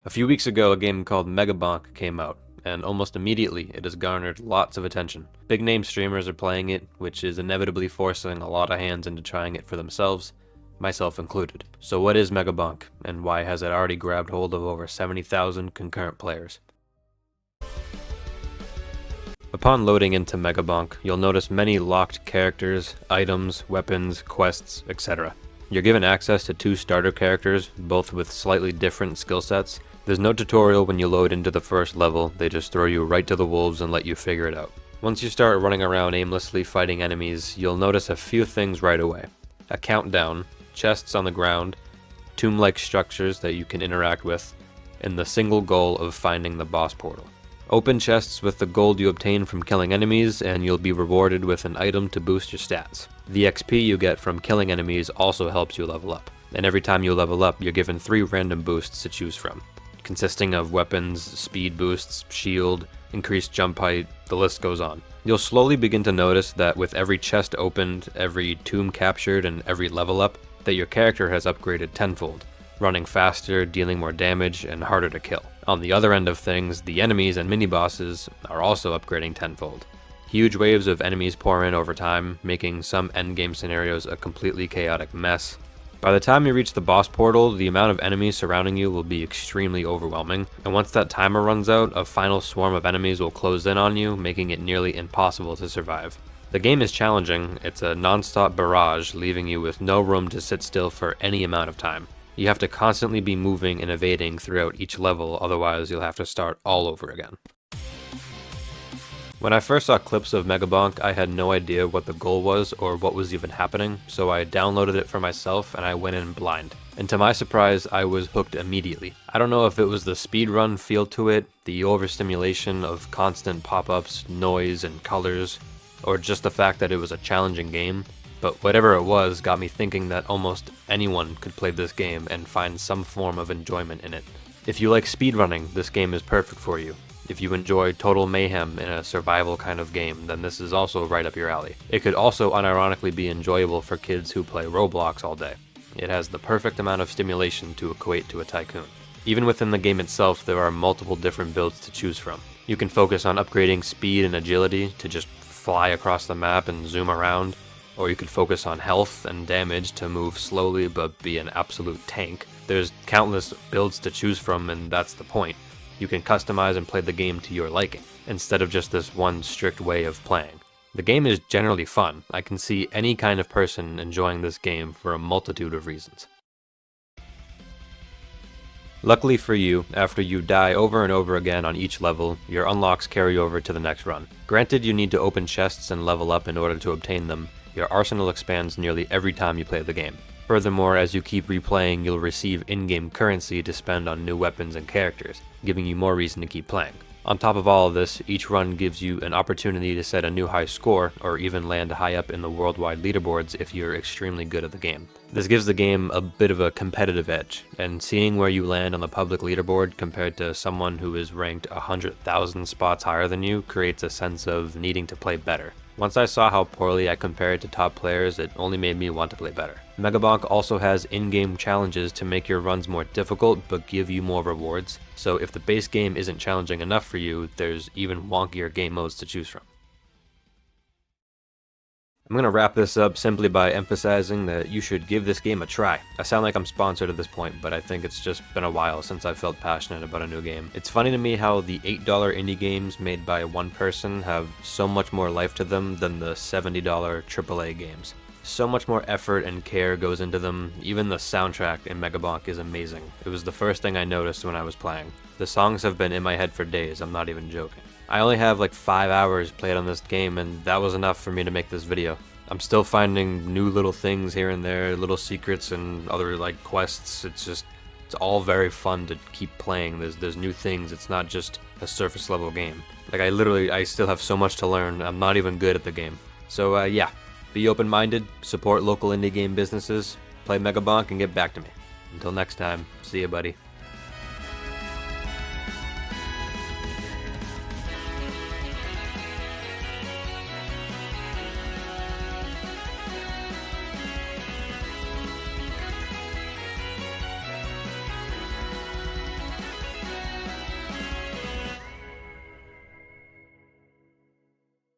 A few weeks ago, a game called Megabonk came out, and almost immediately it has garnered lots of attention. Big name streamers are playing it, which is inevitably forcing a lot of hands into trying it for themselves, myself included. So what is Megabonk, and why has it already grabbed hold of over 70,000 concurrent players? Upon loading into Megabonk, you'll notice many locked characters, items, weapons, quests, etc. You're given access to 2 starter characters, both with slightly different skill sets. There's no tutorial when you load into the first level, they just throw you right to the wolves and let you figure it out. Once you start running around aimlessly fighting enemies, you'll notice a few things right away. A countdown, chests on the ground, tomb-like structures that you can interact with, and the single goal of finding the boss portal. Open chests with the gold you obtain from killing enemies, and you'll be rewarded with an item to boost your stats. The XP you get from killing enemies also helps you level up, and every time you level up, you're given 3 random boosts to choose from, consisting of weapons, speed boosts, shield, increased jump height, the list goes on. You'll slowly begin to notice that with every chest opened, every tomb captured, and every level up, that your character has upgraded tenfold, running faster, dealing more damage, and harder to kill. On the other end of things, the enemies and mini-bosses are also upgrading tenfold. Huge waves of enemies pour in over time, making some endgame scenarios a completely chaotic mess. By the time you reach the boss portal, the amount of enemies surrounding you will be extremely overwhelming, and once that timer runs out, a final swarm of enemies will close in on you, making it nearly impossible to survive. The game is challenging, it's a non-stop barrage, leaving you with no room to sit still for any amount of time. You have to constantly be moving and evading throughout each level, otherwise you'll have to start all over again. When I first saw clips of Megabonk, I had no idea what the goal was or what was even happening, so I downloaded it for myself and I went in blind. And to my surprise, I was hooked immediately. I don't know if it was the speedrun feel to it, the overstimulation of constant pop-ups, noise, and colors, or just the fact that it was a challenging game. But whatever it was got me thinking that almost anyone could play this game and find some form of enjoyment in it. If you like speedrunning, this game is perfect for you. If you enjoy total mayhem in a survival kind of game, then this is also right up your alley. It could also unironically be enjoyable for kids who play Roblox all day. It has the perfect amount of stimulation to equate to a tycoon. Even within the game itself, there are multiple different builds to choose from. You can focus on upgrading speed and agility to just fly across the map and zoom around, or you could focus on health and damage to move slowly but be an absolute tank. There's countless builds to choose from, and that's the point. You can customize and play the game to your liking, instead of just this one strict way of playing. The game is generally fun. I can see any kind of person enjoying this game for a multitude of reasons. Luckily for you, after you die over and over again on each level, your unlocks carry over to the next run. Granted, you need to open chests and level up in order to obtain them. Your arsenal expands nearly every time you play the game. Furthermore, as you keep replaying, you'll receive in-game currency to spend on new weapons and characters, giving you more reason to keep playing. On top of all of this, each run gives you an opportunity to set a new high score, or even land high up in the worldwide leaderboards if you're extremely good at the game. This gives the game a bit of a competitive edge, and seeing where you land on the public leaderboard compared to someone who is ranked 100,000 spots higher than you creates a sense of needing to play better. Once I saw how poorly I compared to top players, it only made me want to play better. Megabonk also has in-game challenges to make your runs more difficult but give you more rewards, so if the base game isn't challenging enough for you, there's even wonkier game modes to choose from. I'm going to wrap this up simply by emphasizing that you should give this game a try. I sound like I'm sponsored at this point, but I think it's just been a while since I felt passionate about a new game. It's funny to me how the $8 indie games made by one person have so much more life to them than the $70 AAA games. So much more effort and care goes into them. Even the soundtrack in Megabonk is amazing. It was the first thing I noticed when I was playing. The songs have been in my head for days, I'm not even joking. I only have like 5 hours played on this game, and that was enough for me to make this video. I'm still finding new little things here and there, little secrets and other like quests. It's all very fun to keep playing. There's new things. It's not just a surface level game. Like I still have so much to learn. I'm not even good at the game. So yeah, be open-minded, support local indie game businesses, play Megabonk, and get back to me. Until next time, see ya, buddy.